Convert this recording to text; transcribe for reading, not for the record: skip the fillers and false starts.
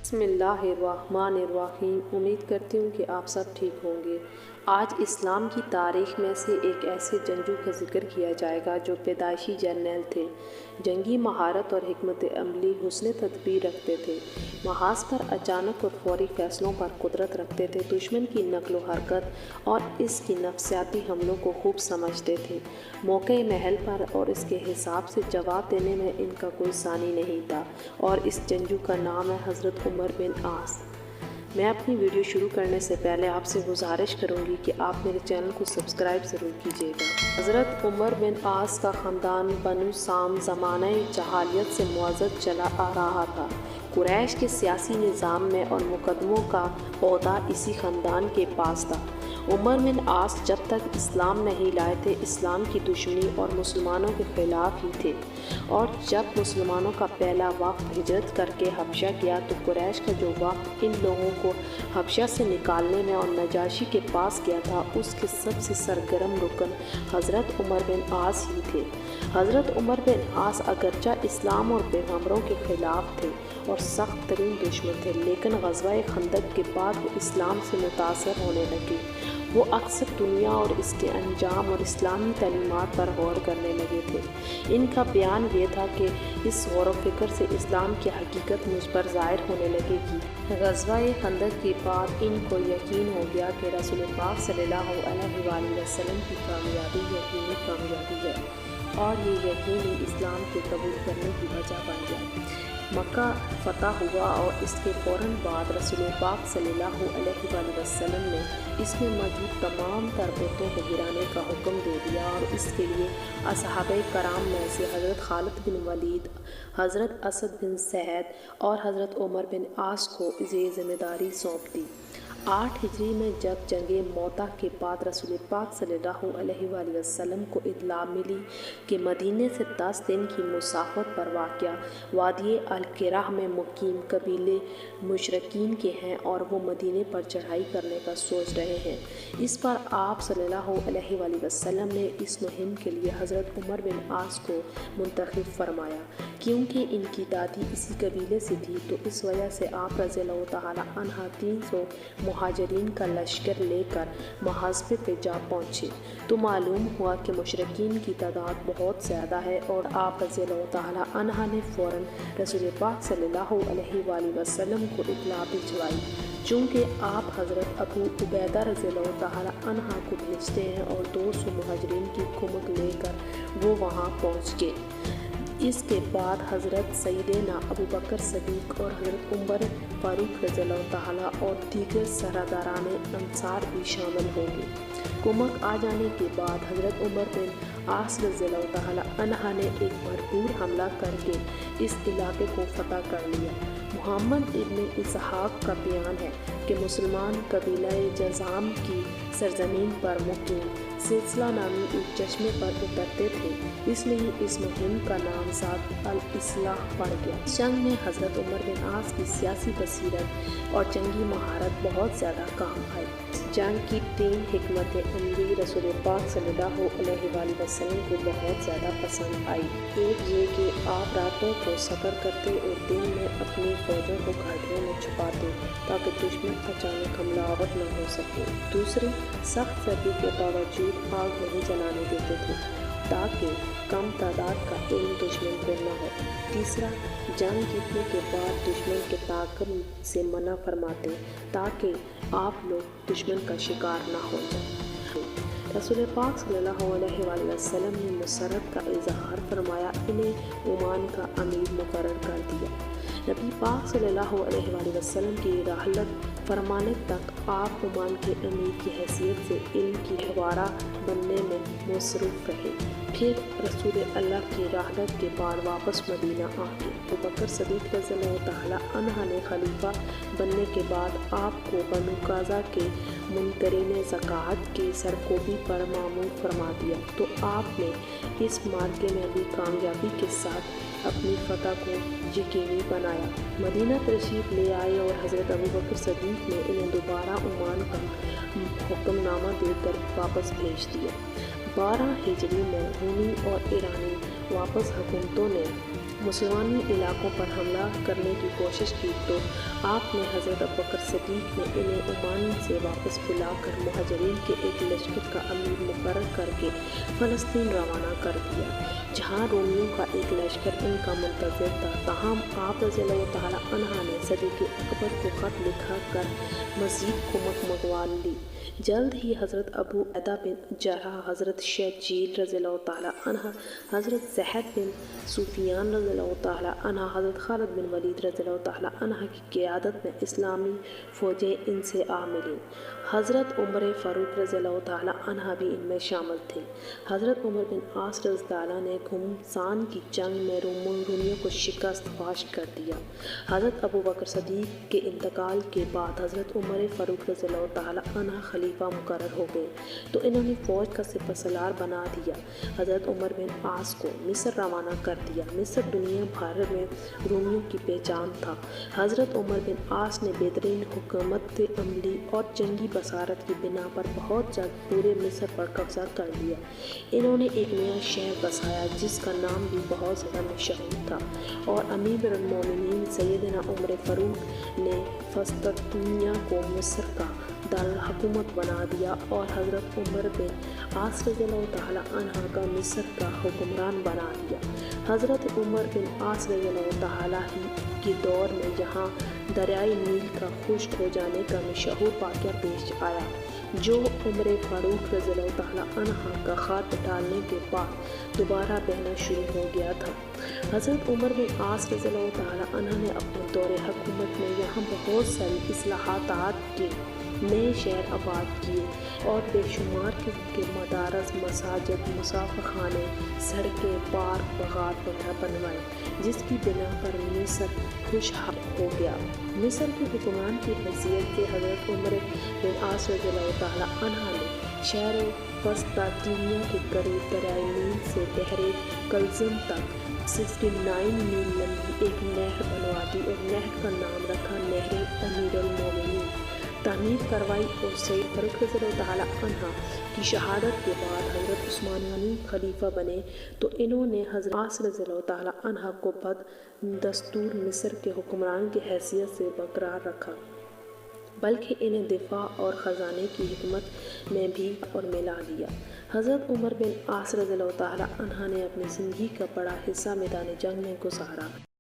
بسم اللہ الرحمن الرحیم۔ امید کرتی ہوں کہ آپ سب ٹھیک ہوں گے۔ آج اسلام کی تاریخ میں سے ایک ایسے جنگجو کا ذکر کیا جائے گا جو پیدائشی جرنیل تھے، جنگی مہارت اور حکمت عملی حسن تدبیر رکھتے تھے، محاذ پر اچانک اور فوری فیصلوں پر قدرت رکھتے تھے، دشمن کی نقل و حرکت اور اس کی نفسیاتی حملوں کو خوب سمجھتے تھے، موقع محل پر اور اس کے حساب سے جواب دینے میں ان کا کوئی ثانی نہیں تھا، اور اس جنگجو کا نام ہے حضرت عمر بن عاص۔ میں اپنی ویڈیو شروع کرنے سے پہلے آپ سے گزارش کروں گی کہ آپ میرے چینل کو سبسکرائب ضرور کیجیے گا۔ حضرت عمر بن عاص کا خاندان بنو سام زمانہ جاہلیت سے معزز چلا آ رہا تھا۔ قریش کے سیاسی نظام میں اور مقدموں کا عہدہ اسی خاندان کے پاس تھا۔ عمر بن عاص جب تک اسلام نہیں لائے تھے اسلام کی دشمنی اور مسلمانوں کے خلاف ہی تھے، اور جب مسلمانوں کا پہلا وفد ہجرت کر کے حبشہ گیا تو قریش کا جو وفد ان لوگوں کو حبشہ سے نکالنے میں اور نجاشی کے پاس گیا تھا، اس کے سب سے سرگرم رکن حضرت عمر بن عاص ہی تھے۔ حضرت عمر بن عاص اگرچہ اسلام اور پیغمبروں کے خلاف تھے اور سخت ترین دشمن تھے، لیکن غزوہ خندق کے بعد وہ اسلام سے متاثر ہونے لگے۔ وہ اکثر دنیا اور اس کے انجام اور اسلامی تعلیمات پر غور کرنے لگے تھے۔ ان کا بیان یہ تھا کہ اس غور و فکر سے اسلام کی حقیقت مجھ پر ظاہر ہونے لگے گی۔ غزوہ خندق کے بعد ان کو یقین ہو گیا کہ رسول پاک صلی اللہ علیہ وآلہ وسلم کی کامیابی یقینی کامیابی ہے، اور یہ یقین ہی اسلام کے قبول کرنے کی وجہ بن گیا۔ مکہ فتح ہوا اور اس کے فوراً بعد رسول پاک صلی اللہ علیہ وآلہ وسلم نے اس میں موجود تمام تر بتوں کو گرانے کا حکم دے دیا، اور اس کے لیے اصحابہ کرام میں سے حضرت خالد بن ولید، حضرت اسد بن سعد اور حضرت عمر بن عاص کو یہ ذمہ داری سونپ دی۔ 8 ہجری میں جب جنگ موتہ کے بعد رسول پاک صلی اللہ علیہ وآلہ وسلم کو اطلاع ملی کہ مدینے سے 10 دن کی مسافت پر واقع وادی القراء میں مقیم قبیلے مشرکین کے ہیں اور وہ مدینے پر چڑھائی کرنے کا سوچ رہے ہیں، اس پر آپ صلی اللہ علیہ وآلہ وسلم نے اس مہم کے لیے حضرت عمر بن عاص کو منتخب فرمایا۔ کیونکہ ان کی دادی اسی قبیلے سے تھی تو اس وجہ سے آپ رضی اللہ تعالیٰ عنہ 300 مہاجرین کا لشکر لے کر محاذ پہ جا پہنچے تو معلوم ہوا کہ مشرکین کی تعداد بہت زیادہ ہے، اور آپ رضی اللہ تعالیٰ عنہ نے فوراً رسول پاک صلی اللہ علیہ وآلہ وسلم کو اطلاع بھجوائی۔ چونکہ آپ حضرت ابو عبیدہ رضی اللہ تعالیٰ عنہ کو بھیجتے ہیں اور 200 مہاجرین کی کمک لے کر وہ وہاں پہنچ گئے۔ اس کے بعد حضرت سیدنا ابو بکر صدیق اور حضرت عمر فاروق رضی اللہ تعالیٰ اور دیگر سرداران انصار بھی شامل ہو گئے۔ کمک آ جانے کے بعد حضرت عمر بن عاص رضی اللہ تعالیٰ عنہ نے ایک بھرپور حملہ کر کے اس علاقے کو فتح کر لیا۔ محمد ابن اسحاق کا بیان ہے کہ مسلمان قبیلہ جذام کی سرزمین پر مقیم سلسلہ نامی ایک چشمے پر اترتے تھے، اس لیے ہی اس مہم کا نام ذات الاصلاح پڑ گیا۔ جنگ میں حضرت عمر بن عاص کی سیاسی بصیرت اور جنگی مہارت بہت زیادہ کام آئی۔ جنگ کی 3 حکمت عملی رسول پاک صلی اللہ علیہ وآلہ وسلم کو بہت زیادہ پسند آئی۔ ایک یہ کہ آپ راتوں کو سفر کرتے اور دن میں اپنی فوجوں کو گھاٹیوں میں چھپاتے تاکہ دشمن اچانک حملہ آور نہ ہو سکے۔ دوسری، سخت سردی کے باوجود آگ نہیں جلانے دیتے تھے تاکہ کم تعداد کا علم دشمن کو نہ ہو۔ تیسرا، جنگ جیتنے کے بعد دشمن کے تعاقب سے منع فرماتے تاکہ آپ لوگ دشمن کا شکار نہ ہو جائیں۔ رسول پاک صلی اللہ علیہ وآلہ وسلم نے مسرت کا اظہار فرمایا، انہیں عمان کا امیر مقرر کر دیا۔ نبی پاک صلی اللہ علیہ وآلہ وسلم کی رحلت فرمانے تک آپ عمان کے امیر کی حیثیت سے علم کی حوارہ بننے میں مصروف رہے۔ پھر رسول اللہ کی رحلت کے بعد واپس مدینہ آ گئے۔ ابو بکر صدیق رضی اللہ تعالیٰ عنہ نے خلیفہ بننے کے بعد آپ کو بنو قزا کے منکرین زکوٰۃ کی سرکوبی پر مامور فرما دیا، تو آپ نے اس معرکے میں بھی کامیابی کے ساتھ اپنی فتح کو یقینی بنایا۔ مدینہ تشریف لے آئے اور حضرت ابو بکر صدیق نے انہیں دوبارہ عمان کا حکم نامہ دے کر واپس بھیج دیا۔ 12 ہجری میں رومی اور ایرانی واپس حکومتوں نے مسلمانی علاقوں پر حملہ کرنے کی کوشش کی تو آپ نے حضرت ابوبکر صدیق نے انہیں عمان سے واپس بلا کر مہاجرین کے ایک لشکر کا امیر مقرر کر کے فلسطین روانہ کر دیا، جہاں رومیوں کا ایک لشکر ان کا منتظر تھا۔ تاہم آپ رضی اللہ تعالیٰ عنہ نے صدیق اکبر کو خط لکھا کر مزید کمک منگوا لی۔ جلد ہی حضرت ابو عبیدہ بن جراح، حضرت شرجیل رضی اللہ تعالیٰ عنہ، حضرت زید بن سفیان رضی اللہ تعالیٰ عنہ، حضرت خالد بن ولید رضی اللہ تعالیٰ عنہ کی قیادت میں اسلامی فوجیں ان سے آ ملیں۔ حضرت عمر فاروق رضی اللہ تعالیٰ عنہ بھی ان میں شامل تھے۔ حضرت عمر بن عاص رضی اللہ عنہ نے گھمسان کی جنگ میں رومیوں کو شکست فاش کر دیا۔ حضرت ابوبکر صدیق کے انتقال کے بعد حضرت عمر فاروق رضی اللہ تعالیٰ عنہ خلیفہ مقرر ہو گئے تو انہوں نے فوج کا سپہ سالار بنا دیا۔ حضرت عمر بن عاص کو مصر روانہ کر دیا۔ مصر دنیا بھر میں رومیوں کی پہچان تھا۔ حضرت عمر بن عاص نے بہترین حکمت عملی اور جنگی بصارت کی بنا پر بہت جلد پورے مصر پر قبضہ کر لیا۔ انہوں نے ایک نیا شہر بسایا جس کا نام بھی بہت زیادہ مشہور تھا، اور امیر المومنین سیدنا عمر فاروق نے قسطنطنیہ کو مصر کا دارالحکومت بنا دیا اور حضرت عمر بن عاص رضی اللہ تعالیٰ عنہ کا مصر کا حکمران بنا دیا۔ حضرت عمر بن عاص رضی اللہ تعالیٰ کے دور میں جہاں دریائے نیل کا خشک ہو جانے کا مشہور واقعہ پیش آیا، جو عمر فاروق رضی اللہ تعالیٰ عنہ کا خط ڈالنے کے بعد دوبارہ بہنا شروع ہو گیا تھا۔ حضرت عمر بن عاص رضی اللہ تعالیٰ عنہ نے اپنے دور حکومت میں یہاں بہت ساری اصلاحات کی، نئے شہر آباد کیے اور بے شمار قسم کے مدارس، مساجد، مسافر خانے، سڑکیں، پارک، باغات وغیرہ بنوائے، جس کی بنا پر مصر خوشحال ہو گیا۔ مصر کے حکمران کی حیثیت سے حضرت عمر بن عاص رضی اللہ تعالیٰ عنہ نے شہر قسطنطنیہ کے قریب دریائے نیل سے بحر قلزم تک 69 میل لمبی ایک نہر بنوا دی اور نہر کا نام رکھا نہر امیر المومنین تعمیر کروائی، اور سید فاروق رضی اللہ تعالیٰ عنہ کی شہادت کے بعد حضرت عثمان غنی خلیفہ بنے تو انہوں نے حضرت عاص رضی اللہ تعالیٰ عنہ کو بدستور مصر کے حکمران کی حیثیت سے برقرار رکھا، بلکہ انہیں دفاع اور خزانے کی حکمت میں بھی اور ملا لیا۔ حضرت عمر بن عاص رضی اللہ تعالیٰ عنہ نے اپنی زندگی کا بڑا حصہ میدان جنگ میں گزارا۔